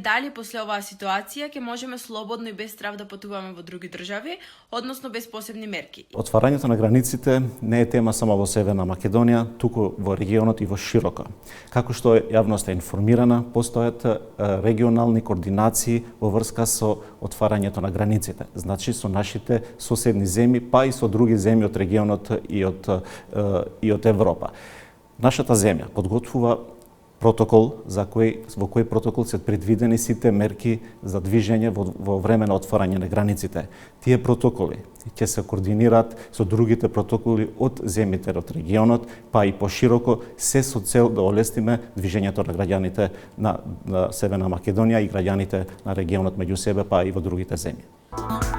дали после оваа ситуација ќе можеме слободно и без страв да патуваме во други држави, односно без посебни мерки. Отварањето на границите не е тема само во Северна Македонија, туку во регионот и во широко. Како што јавноста е информирана, постојат регионални координации во врска со отварањето на границите. Значи со нашите соседни земји, па и со други земји од регионот и од Европа. Нашата земја подготвува протокол во кој протокол се предвидени сите мерки за движење во време на отворање на границите. Тие протоколи ќе се координираат со другите протоколи од земјите од регионот, па и пошироко, се со цел да олестиме движењето на граѓаните на Северна Македонија и граѓаните на регионот меѓу себе, па и во другите земји.